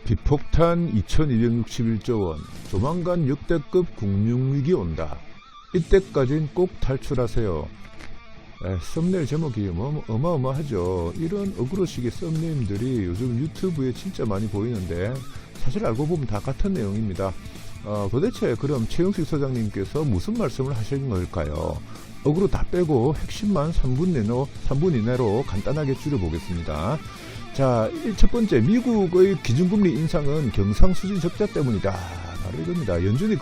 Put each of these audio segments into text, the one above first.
비폭탄 2261조 원, 조만간 역대급 금융위기 온다. 이때까진 꼭 탈출하세요. 썸네일 제목이 어마어마하죠. 이런 어그로식의 썸네일들이 요즘 유튜브에 진짜 많이 보이는데 사실 알고 보면 다 같은 내용입니다. 도대체 그럼 최영식 소장님께서 무슨 말씀을 하신 걸까요? 어그로 다 빼고 핵심만 3분 이내로 간단하게 줄여보겠습니다. 자, 첫 번째, 미국의 기준금리 인상은 경상수지 적자 때문이다. 바로 이겁니다. 연준이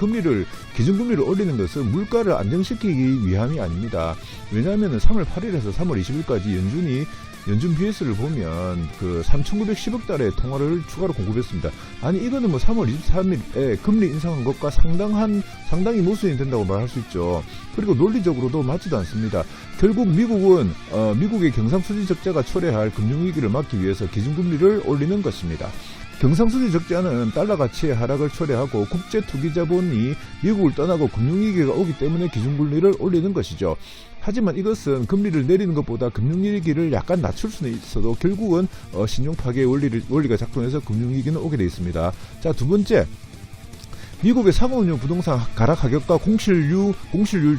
기준금리를 올리는 것은 물가를 안정시키기 위함이 아닙니다. 왜냐하면 3월 8일에서 3월 20일까지 연준 BS를 보면 그 3,910억 달러의 통화를 추가로 공급했습니다. 아니 이거는 뭐 3월 23일에 금리 인상한 것과 상당히 모순이 된다고 말할 수 있죠. 그리고 논리적으로도 맞지도 않습니다. 결국 미국의 경상수지 적자가 초래할 금융위기를 막기 위해서 기준금리를 올리는 것입니다. 경상수지 적자는 달러 가치의 하락을 초래하고 국제투기자본이 미국을 떠나고 금융위기가 오기 때문에 기준금리를 올리는 것이죠. 하지만 이것은 금리를 내리는 것보다 금융위기를 약간 낮출 수는 있어도 결국은 신용파괴의 원리가 작동해서 금융위기는 오게 되어 있습니다. 자, 두 번째, 미국의 상업용 부동산 가락 가격과 공실률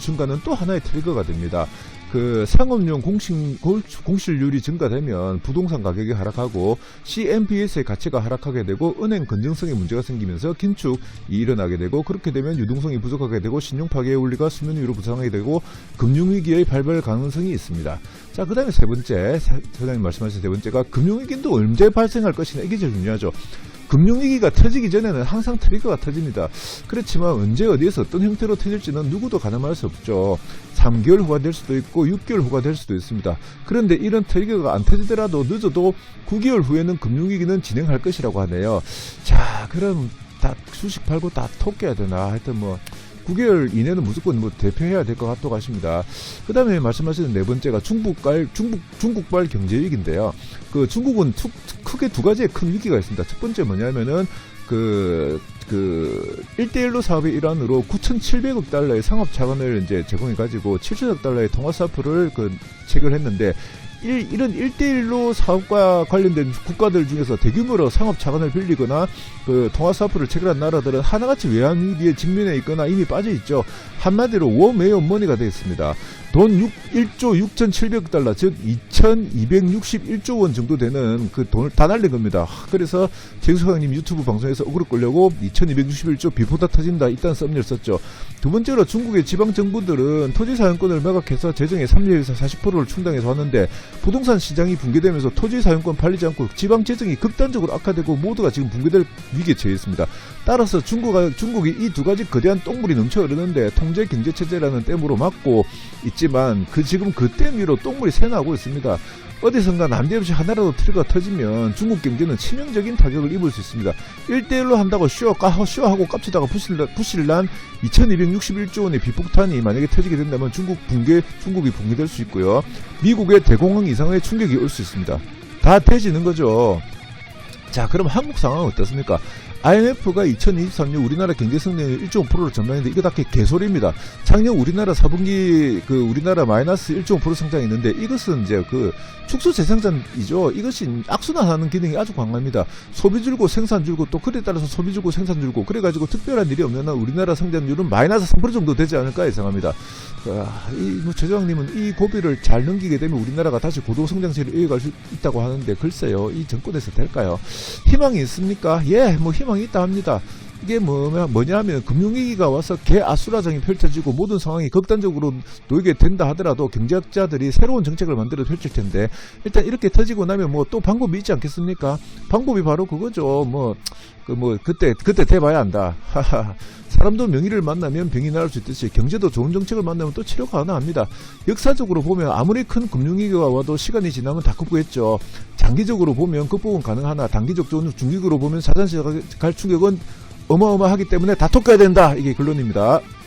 증가는 또 하나의 트리거가 됩니다. 그 상업용 공실률이 증가되면 부동산 가격이 하락하고 CMBS의 가치가 하락하게 되고 은행 건전성에 문제가 생기면서 긴축이 일어나게 되고, 그렇게 되면 유동성이 부족하게 되고 신용파괴의 원리가 수면 위로 부상하게 되고 금융위기의 발발 가능성이 있습니다. 자, 그 다음에 세 번째, 소장님 말씀하신 세 번째가 금융위기는 또 언제 발생할 것이냐, 이게 제일 중요하죠. 금융위기가 터지기 전에는 항상 트리거가 터집니다. 그렇지만 언제 어디에서 어떤 형태로 터질지는 누구도 가늠할 수 없죠. 3개월 후가 될 수도 있고 6개월 후가 될 수도 있습니다. 그런데 이런 트리거가 안 터지더라도 늦어도 9개월 후에는 금융위기는 진행할 것이라고 하네요. 자, 그럼 다 주식 팔고 다 토끼해야 되나? 하여튼 9개월 이내는 무조건 대표해야 될 것 같다고 하십니다. 그 다음에 말씀하시는 네 번째가 중국발 경제위기인데요. 그 중국은 크게 두 가지의 큰 위기가 있습니다. 첫 번째 뭐냐면은 1대1로 사업의 일환으로 9,700억 달러의 상업 자금을 이제 제공해가지고 7천억 달러의 통화사표를 체결했는데, 이런 1대1로 사업과 관련된 국가들 중에서 대규모로 상업 자금을 빌리거나 그 통화사업을 체결한 나라들은 하나같이 외환위기에 직면해 있거나 이미 빠져 있죠. 한마디로 워메어머니가 되겠습니다. 돈 1조 6,700억 달러, 즉 2,261조 원 정도 되는 그 돈을 다 날린 겁니다. 그래서 제수사장님 유튜브 방송에서 어그로 끌려고 2,261조 비보다 터진다, 이딴 썸네일 썼죠. 두 번째로 중국의 지방정부들은 토지사용권을 매각해서 재정의 30에서 40%를 충당해서 왔는데, 부동산 시장이 붕괴되면서 토지사용권 팔리지 않고 지방재정이 극단적으로 악화되고 모두가 지금 붕괴될 위기에 처해 있습니다. 따라서 중국이 이 두 가지 거대한 똥물이 넘쳐 흐르는데 통제경제체제라는 댐으로 막고 있지만 지금 그 댐 위로 똥물이 새나오고 있습니다. 어디선가 난데없이 하나라도 트리거가 터지면 중국 경제는 치명적인 타격을 입을 수 있습니다. 1대1로 한다고 쇼하고 깝치다가 부실난 2261조 원의 비폭탄이 만약에 터지게 된다면 중국이 붕괴될 수 있고요. 미국의 대공황 이상의 충격이 올 수 있습니다. 다 돼지는 거죠. 자, 그럼 한국 상황은 어떻습니까? IMF가 2023년 우리나라 경제 성장률 1.5%를 전망했는데 이거 다 개소리입니다. 작년 우리나라 4분기 우리나라 마이너스 1.5% 성장했는데 이것은 이제 축소 재생산이죠. 이것이 악순환하는 기능이 아주 강합니다. 소비 줄고 생산 줄고 또 그에 따라서 소비 줄고 생산 줄고 그래가지고 특별한 일이 없는 한 우리나라 성장률은 마이너스 3% 정도 되지 않을까 예상합니다. 최저장님은 이 고비를 잘 넘기게 되면 우리나라가 다시 고도 성장세를 이어갈 수 있다고 하는데, 글쎄요, 이 정권에서 될까요? 희망이 있습니까? 예, 희망이 있다 합니다. 이게 뭐냐면 금융위기가 와서 개아수라장이 펼쳐지고 모든 상황이 극단적으로 놓이게 된다 하더라도 경제학자들이 새로운 정책을 만들어 펼칠 텐데, 일단 이렇게 터지고 나면 또 방법이 있지 않겠습니까? 방법이 바로 그거죠. 그때 돼봐야 한다. 사람도 명의를 만나면 병이 나을 수 있듯이 경제도 좋은 정책을 만나면 또 치료가 가능합니다. 역사적으로 보면 아무리 큰 금융위기가 와도 시간이 지나면 다 극복했죠. 장기적으로 보면 극복은 가능하나 단기적 중기적으로 보면 사전시장 갈 충격은 어마어마하기 때문에 다 톡가야 된다. 이게 결론입니다.